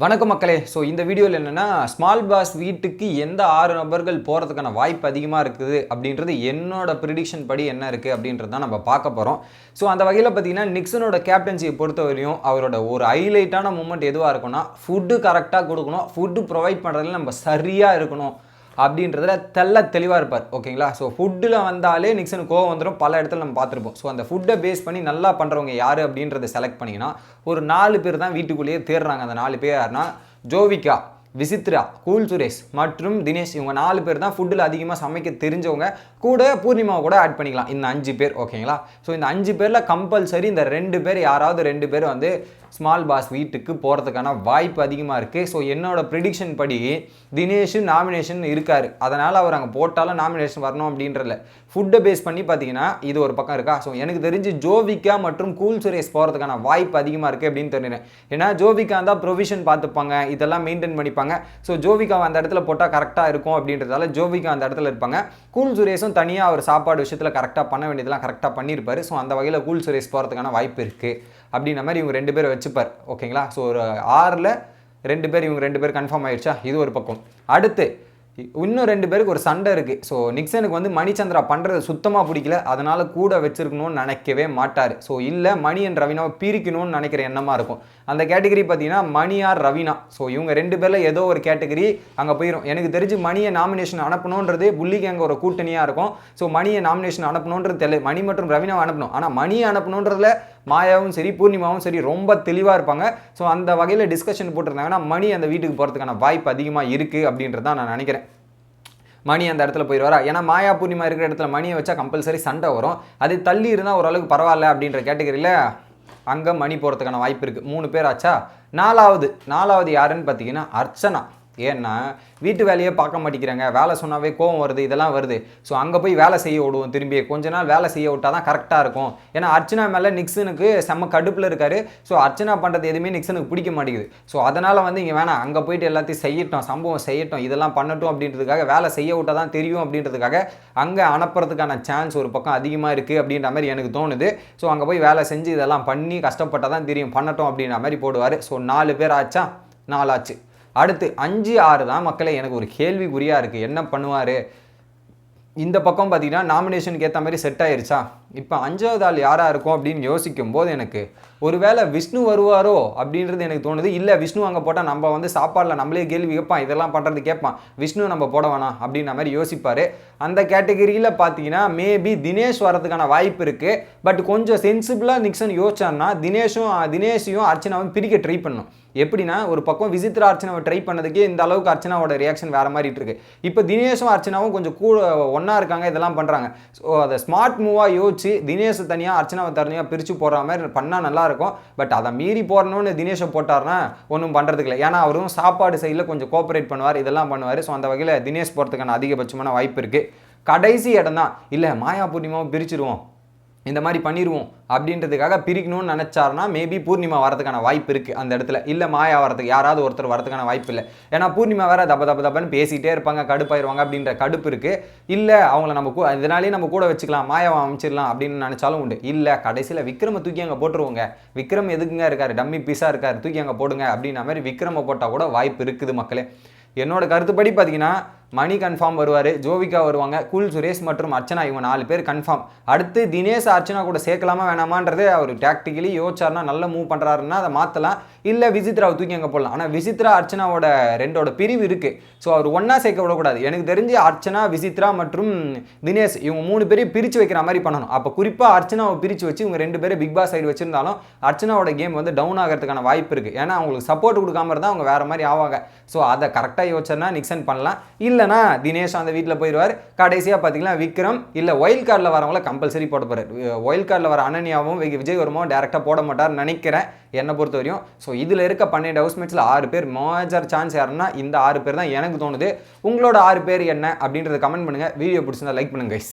வணக்கம் மக்களே. ஸோ இந்த வீடியோவில் என்னென்னா ஸ்மால் பாஸ் வீட்டுக்கு எந்த 6 நபர்கள் போகிறதுக்கான வாய்ப்பு அதிகமாக இருக்குது அப்படின்றது என்னோட ப்ரிடிக்ஷன் படி என்ன இருக்குது அப்படின்றது தான் நம்ம பார்க்க போகிறோம். ஸோ அந்த வகையில் பார்த்தீங்கன்னா நிக்சனோட கேப்டன்சியை பொறுத்தவரையும் அவரோட ஒரு ஹைலைட்டான மூமெண்ட் எதுவாக இருக்குன்னா ஃபுட்டு கரெக்டாக கொடுக்கணும், ஃபுட்டு ப்ரொவைட் பண்ணுறதுல நம்ம சரியாக இருக்கணும் அப்படின்றதுல தெளிவாக இருப்பார். ஓகேங்களா? ஸோ ஃபுட்டில் வந்தாலே நிக்சனுக்கு கோவம் வந்துடும். பல இடத்துல நம்ம பார்த்துருப்போம். ஸோ அந்த ஃபுட்டை பேஸ் பண்ணி நல்லா பண்ணுறவங்க யார் அப்படின்றத செலக்ட் பண்ணிங்கன்னா ஒரு 4 பேர் தான் வீட்டுக்குள்ளேயே தேடுறாங்க. அந்த 4 பேர் யாருன்னா ஜோவிகா, விசித்ரா, கூல் சுரேஷ் மற்றும் தினேஷ். இவங்க 4 பேர் தான் ஃபுட்டில் அதிகமாக சமைக்க தெரிஞ்சவங்க. கூட பூர்ணிமாவை கூட ஆட் பண்ணிக்கலாம். இந்த 5 பேர். ஓகேங்களா? ஸோ இந்த 5 பேரில் கம்பல்சரி இந்த 2 பேர் யாராவது 2 பேர் வந்து ஸ்மால் பாஸ் வீட்டுக்கு போகிறதுக்கான வாய்ப்பு அதிகமாக இருக்குது. ஸோ என்னோட ப்ரிடிக்ஷன் படி தினேஷ் நாமினேஷன் இருக்கார். அதனால் அவர் அங்கே போட்டாலும் நாமினேஷன் வரணும் அப்படின்றதில்ல. ஃபுட்டை பேஸ் பண்ணி பார்த்தீங்கன்னா இது ஒரு பக்கம் இருக்கா. ஸோ எனக்கு தெரிஞ்சு ஜோவிகா மற்றும் கூல் சுரேஷ் போகிறதுக்கான வாய்ப்பு அதிகமாக இருக்குது அப்படின்னு தெரியுறேன். ஏன்னா ஜோவிகா தான் ப்ரொவிஷன் பார்த்துப்பாங்க, இதெல்லாம் மெயின்டைன் பண்ணிப்பாங்க. ஸோ ஜோவிகா அந்த இடத்துல போட்டால் கரெக்டாக இருக்கும் அப்படின்றதால ஜோவிகா அந்த இடத்துல இருப்பாங்க. கூல் சுரேஷும் தனியாக அவர் சாப்பாடு விஷயத்தில் கரெக்டாக பண்ண வேண்டியதெல்லாம் கரெக்டாக பண்ணியிருப்பார். ஸோ அந்த வகையில் கூல் சுரேஷ் போகிறதுக்கான வாய்ப்பு இருக்குது அப்படின்ற மாதிரி இவங்க 2 பேரை வச்சுப்பார். ஓகேங்களா? ஸோ ஒரு 6ல் 2 பேர், இவங்க 2 பேர் கன்ஃபார்ம் ஆயிடுச்சா? இது ஒரு பக்கம். அடுத்து இன்னும் 2 பேருக்கு ஒரு சண்டை இருக்குது. ஸோ நிக்சனுக்கு வந்து மணிச்சந்திரா பண்ணுறது சுத்தமாக பிடிக்கல. அதனால் கூட வச்சிருக்கணும்னு நினைக்கவே மாட்டார். ஸோ இல்லை மணி அண்ட் ரவீனாவை பிரிக்கணும்னு நினைக்கிற எண்ணமாக இருக்கும். அந்த கேட்டகரி பார்த்தீங்கன்னா மணி ஆர் ரவீனா. ஸோ இவங்க 2 பேரில் ஏதோ ஒரு கேட்டகரி அங்கே போயிடும். எனக்கு தெரிஞ்சு மணியை நாமினேஷன் அனுப்பணுன்றது புள்ளிக்கு அங்கே ஒரு கூட்டணியாக இருக்கும். ஸோ மணியை நாமினேஷன் அனுப்பணுன்றது தெரியல. மணி மற்றும் ரவீனாவை அனுப்பணும். ஆனால் மணியை அனுப்பணுன்றதுல மாயாவும் சரி பூர்ணிமாவும் சரி ரொம்ப தெளிவாக இருப்பாங்க. ஸோ அந்த வகையில் டிஸ்கஷன் போட்டிருந்தாங்கன்னா மணி அந்த வீட்டுக்கு போகிறதுக்கான வாய்ப்பு அதிகமாக இருக்குது அப்படின்றத நான் நினைக்கிறேன். மணி அந்த இடத்துல போயிடுவாரா? ஏன்னா மாயா பூர்ணிமா இருக்கிற இடத்துல மணியை வச்சா கம்பல்சரி சண்டை வரும். அது தள்ளி இருந்தால் ஓரளவுக்கு பரவாயில்ல அப்படின்ற கேட்டகரியில் அங்கே மணி போகிறதுக்கான வாய்ப்பு இருக்குது. 3 பேர் ஆச்சா? நாலாவது யாருன்னு பார்த்தீங்கன்னா அர்ச்சனா. ஏன்னா வீட்டு வேலையே பார்க்க மாட்டேங்கிறாங்க, வேலை சொன்னாவே கோவம் வருது, இதெல்லாம் வருது. ஸோ அங்கே போய் வேலை செய்ய விடுவோம், திரும்பி கொஞ்ச நாள் வேலை செய்ய விட்டால் தான் கரெக்டாக இருக்கும். ஏன்னா அர்ச்சனா மேலே நிக்சனுக்கு செம்ம கடுப்பில் இருக்காரு. ஸோ அர்ச்சனா பண்ணுறது எதுவுமே நிக்சனுக்கு பிடிக்க மாட்டேங்குது. ஸோ அதனால் வந்து இங்கே வேணாம், அங்கே போயிட்டு எல்லாத்தையும் செய்யட்டும், சம்பவம் செய்யட்டும், இதெல்லாம் பண்ணட்டும் அப்படின்றதுக்காக வேலை செய்ய விட்டால் தான் தெரியும் அப்படின்றதுக்காக அங்கே அனுப்புறதுக்கான சான்ஸ் ஒரு பக்கம் அதிகமாக இருக்குது அப்படின்ற மாதிரி எனக்கு தோணுது. ஸோ அங்கே போய் வேலை செஞ்சு இதெல்லாம் பண்ணி கஷ்டப்பட்டால் தான் தெரியும், பண்ணட்டும் அப்படின்ற மாதிரி போடுவார். ஸோ 4 பேர் ஆச்சா? 4 ஆச்சு. அடுத்து 5, 6 தான் மக்களே எனக்கு ஒரு கேள்விக்குறியாக இருக்குது. என்ன பண்ணுவார்? இந்த பக்கம் பார்த்தீங்கன்னா நாமினேஷனுக்கு ஏற்ற மாதிரி செட் ஆயிருச்சா? இப்போ 5வது ஆள் யாராக இருக்கும் அப்படின்னு யோசிக்கும் போது எனக்கு ஒருவேளை விஷ்ணு வருவாரோ அப்படின்றது எனக்கு தோணுது. இல்லை விஷ்ணு அங்கே போட்டால் நம்ம வந்து சாப்பாடில் நம்மளே கேள்வி கேட்பான், இதெல்லாம் பண்ணுறது கேட்பான், விஷ்ணு நம்ம போட வேணாம் அப்படின்ற மாதிரி யோசிப்பார். அந்த கேட்டகரியில் பார்த்தீங்கன்னா மேபி தினேஷ் வரதுக்கான வாய்ப்பு இருக்குது. பட் கொஞ்சம் சென்சிபிளாக நிக்சன் யோசிச்சான்னா தினேஷையும் அர்ச்சனாவும் பிரிக்க ட்ரை பண்ணணும். எப்படின்னா ஒரு பக்கம் விசித்ரா அர்ச்சனாவை ட்ரை பண்ணதுக்கே இந்த அளவுக்கு அர்ச்சனாவோட ரியாக்ஷன் வேறு மாதிரி இருக்கு. இப்போ தினேஷும் அர்ச்சனாவும் கொஞ்சம் கூட ஒன்றா இருக்காங்க, இதெல்லாம் பண்ணுறாங்க. ஸோ அதை ஸ்மார்ட் மூவாக யோசிச்சு தினேஷை தனியாக அர்ச்சனாவை தனியாக பிரித்து போடுற மாதிரி பண்ணால் நல்லாயிருக்கும். பட் அதை மீறி போடணும்னு தினேஷை போட்டார்னா ஒன்றும் பண்ணுறதுக்கு இல்லை. ஏன்னா அவரும் சாப்பாடு சைடில் கொஞ்சம் கோஆப்ரேட் பண்ணுவார், இதெல்லாம் பண்ணுவார். ஸோ அந்த வகையில் தினேஷ் போகிறதுக்கான அதிகபட்சமான வாய்ப்பு இருக்குது. கடைசி இடம் தான் இல்லை மாயா பூர்ணிமாவும் பிரிச்சுடுவோம், இந்த மாதிரி பண்ணிடுவோம் அப்படின்றதுக்காக பிரிக்கணும்னு நினச்சாருன்னா மேபி பூர்ணிமா வரதுக்கான வாய்ப்பு இருக்குது அந்த இடத்துல. இல்லை மாயா வரதுக்கு யாராவது ஒருத்தர் வரதுக்கான வாய்ப்பு இல்லை. ஏன்னா பூர்ணிமா வேற தப்பன்னு பேசிகிட்டே இருப்பாங்க, கடுப்பாயிருவாங்க அப்படின்ற கடுப்பு இருக்குது. இல்லை அவங்கள நம்ம இதனாலேயே நம்ம கூட வச்சுக்கலாம், மாயாவை அமைச்சிடலாம் அப்படின்னு நினச்சாலும் உண்டு. இல்லை கடைசியில் விக்ரமை தூக்கி அங்கே போட்டுருவோங்க, விக்ரம் எதுக்குங்க இருக்கார், டம்மி பீஸாக இருக்கார், தூக்கி அங்கே போடுங்க அப்படின்ற மாதிரி விக்ரமை போட்டால் கூட வாய்ப்பு இருக்குது மக்களே. என்னோட கருத்துப்படி பார்த்தீங்கன்னா மணி கன்ஃபார்ம் வருவார், ஜோவிகா வருவாங்க, கூல் சுரேஷ் மற்றும் அர்ச்சனா, இவங்க 4 பேர் கன்ஃபார்ம். அடுத்து தினேஷ் அர்ச்சனா கூட சேர்க்கலாமா வேணாமான்றது அவர் டாக்டிக்கலி யோசிச்சார்னா நல்ல மூவ் பண்ணுறாருன்னா அதை மாற்றலாம். இல்லை விசித்ராவை தூக்கி அங்கே போடலாம். ஆனால் விசித்ரா அர்ச்சனாவோட 2ஓட பிரிவு இருக்குது. ஸோ அவர் ஒன்றா சேர்க்க விடக்கூடாது. எனக்கு தெரிஞ்சு அர்ச்சனா, விசித்ரா மற்றும் தினேஷ் இவங்க 3 பேரையும் பிரித்து வைக்கிற மாதிரி பண்ணணும். அப்போ குறிப்பாக அர்ச்சனாவை பிரித்து வச்சு இவங்க 2 பேரும் பிக் பாஸ் சைடு வச்சிருந்தாலும் அர்ச்சனாவோட கேம் வந்து டவுன் ஆகிறதுக்கான வாய்ப்பு இருக்குது. ஏன்னா அவங்களுக்கு சப்போர்ட் கொடுக்காம இருந்தால் அவங்க வேறு மாதிரி ஆவாங்க. ஸோ அதை கரெக்டாக யோசிச்சா நிக்சன் பண்ணலாம். இல்லைனா தினேஷ் அந்த வீட்டில் போயிடுவார். கடைசியாக பார்த்தீங்கன்னா விக்ரம் இல்லை ஒயில்ட் கார்டில் வரவங்கள கம்பல்சரி போட போகிறார். ஒயில்ட் கார்டில் வர அனன்யாவும் விஜய் வருமாவும் டேரெக்டாக போட மாட்டார்னு நினைக்கிறேன் என்னை பொறுத்த வரையும். ஸோ இதில் இருக்க 12 ஹவுஸ்மேட்ஸில் 6 பேர் மேஜர் சான்ஸ் யாருன்னா இந்த 6 பேர் தான் எனக்கு தோணுது. உங்களோட 6 பேர் என்ன அப்படின்றத கமெண்ட் பண்ணுங்கள். வீடியோ பிடிச்சிருந்தா லைக் பண்ணுங்க கைஸ்.